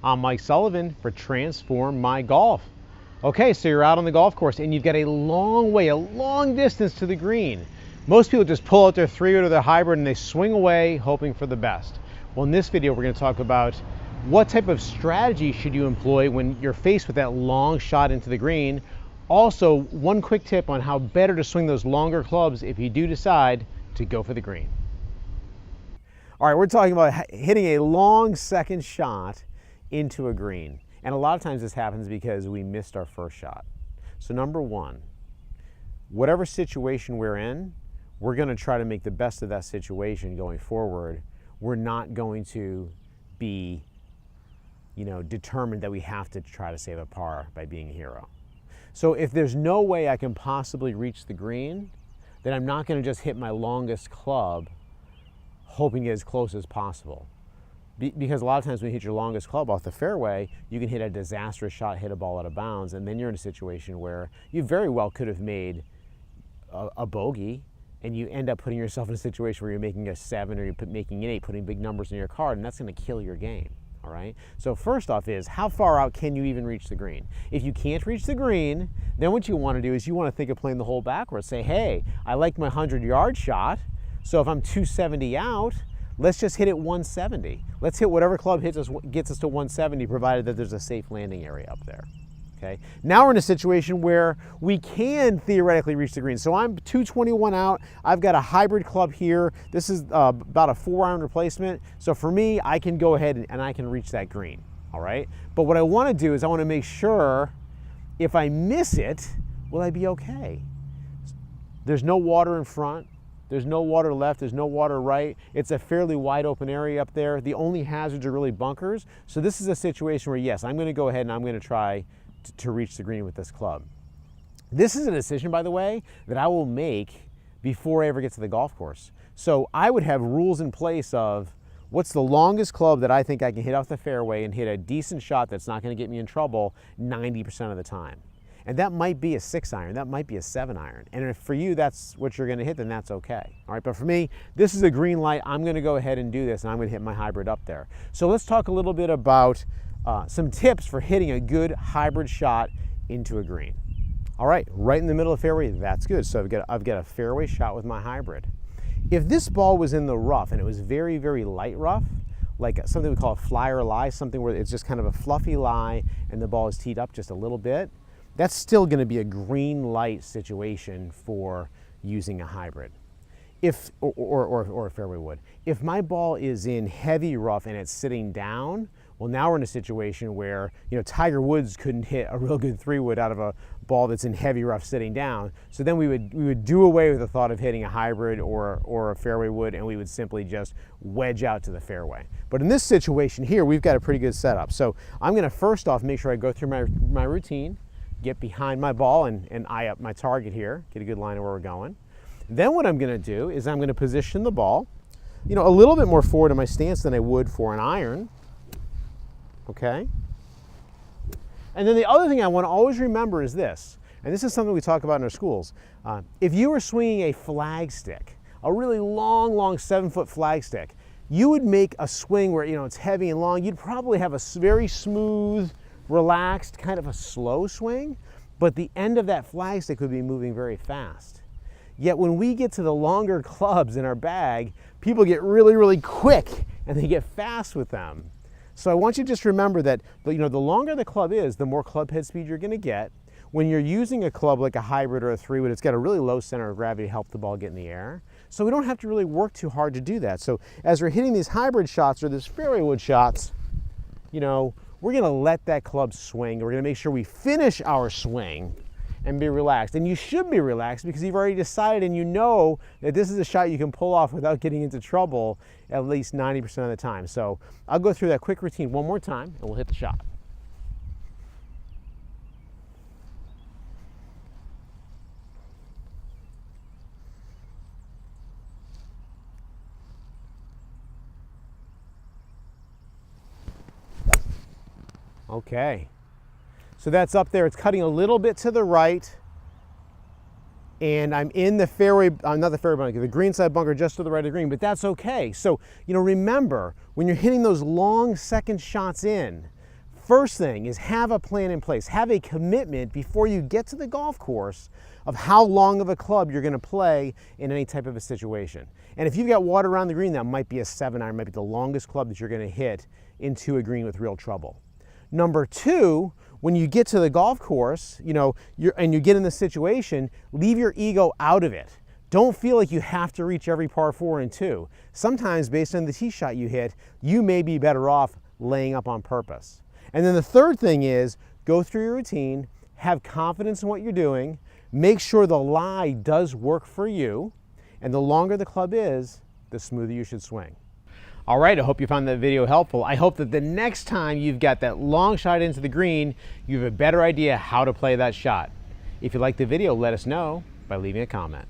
I'm Mike Sullivan for Transform My Golf. Okay, so you're out on the golf course and you've got a long distance to the green. Most people just pull out their 3-wood or their hybrid and they swing away hoping for the best. Well, in this video, we're going to talk about what type of strategy should you employ when you're faced with that long shot into the green. Also, one quick tip on how better to swing those longer clubs if you do decide to go for the green. All right, we're talking about hitting a long second shot into a green. And a lot of times this happens because we missed our first shot. So number one, whatever situation we're in, we're going to try to make the best of that situation going forward. We're not going to be, determined that we have to try to save a par by being a hero. So if there's no way I can possibly reach the green, then I'm not going to just hit my longest club hoping to get as close as possible. Because a lot of times when you hit your longest club off the fairway, you can hit a disastrous shot, hit a ball out of bounds, and then you're in a situation where you very well could have made a bogey, and you end up putting yourself in a situation where you're making a 7 or you're making an 8, putting big numbers in your card, and that's going to kill your game. All right? So first off is, how far out can you even reach the green? If you can't reach the green, then what you want to do is you want to think of playing the hole backwards. Say, hey, I like my 100-yard shot, so if I'm 270 out, let's just hit it 170. Let's hit whatever club gets us to 170, provided that there's a safe landing area up there. Okay. Now we're in a situation where we can theoretically reach the green. So I'm 221 out. I've got a hybrid club here. This is about a 4-iron replacement. So for me, I can go ahead and I can reach that green. All right. But what I want to do is I want to make sure if I miss it, will I be okay? There's no water in front. There's no water left, there's no water right. It's a fairly wide open area up there. The only hazards are really bunkers. So this is a situation where, yes, I'm going to go ahead and I'm going to try to reach the green with this club. This is a decision, by the way, that I will make before I ever get to the golf course. So I would have rules in place of what's the longest club that I think I can hit off the fairway and hit a decent shot that's not going to get me in trouble 90% of the time. And that might be a 6-iron, that might be a 7-iron. And if for you that's what you're gonna hit, then that's okay. All right, but for me, this is a green light. I'm gonna go ahead and do this, and I'm gonna hit my hybrid up there. So let's talk a little bit about some tips for hitting a good hybrid shot into a green. All right, right in the middle of the fairway, that's good. So I've got a fairway shot with my hybrid. If this ball was in the rough and it was very, very light rough, like something we call a flyer lie, something where it's just kind of a fluffy lie and the ball is teed up just a little bit, that's still going to be a green light situation for using a hybrid, or a fairway wood. If my ball is in heavy rough and it's sitting down, well, now we're in a situation where Tiger Woods couldn't hit a real good 3-wood out of a ball that's in heavy rough sitting down. So then we would do away with the thought of hitting a hybrid or a fairway wood, and we would simply just wedge out to the fairway. But in this situation here, we've got a pretty good setup. So I'm going to first off make sure I go through my routine, get behind my ball and eye up my target here, get a good line of where we're going. Then what I'm going to do is I'm going to position the ball, a little bit more forward in my stance than I would for an iron. Okay. And then the other thing I want to always remember is this, and this is something we talk about in our schools. If you were swinging a flag stick, a really long 7-foot flag stick, you would make a swing where it's heavy and long. You'd probably have a very smooth, relaxed, kind of a slow swing, but the end of that flag stick would be moving very fast. Yet when we get to the longer clubs in our bag, people get really quick and they get fast with them. So I want you to just remember that the longer the club is, the more club head speed you're going to get. When you're using a club like a hybrid or a 3-wood, it's got a really low center of gravity to help the ball get in the air. So we don't have to really work too hard to do that. So as we're hitting these hybrid shots or these fairway wood shots, we're going to let that club swing. We're going to make sure we finish our swing and be relaxed. And you should be relaxed because you've already decided and you know that this is a shot you can pull off without getting into trouble at least 90% of the time. So I'll go through that quick routine one more time and we'll hit the shot. Okay, so that's up there. It's cutting a little bit to the right, and I'm in the fairway, not the fairway bunker, the green side bunker just to the right of the green, but that's okay. So, remember, when you're hitting those long second shots in, first thing is have a plan in place. Have a commitment before you get to the golf course of how long of a club you're going to play in any type of a situation. And if you've got water around the green, that might be a 7-iron, might be the longest club that you're going to hit into a green with real trouble. Number two, when you get to the golf course, you get in the situation, leave your ego out of it. Don't feel like you have to reach every par 4 and 2. Sometimes based on the tee shot you hit, you may be better off laying up on purpose. And then the third thing is go through your routine, have confidence in what you're doing, make sure the lie does work for you, and the longer the club is, the smoother you should swing. All right, I hope you found that video helpful. I hope that the next time you've got that long shot into the green, you have a better idea how to play that shot. If you liked the video, let us know by leaving a comment.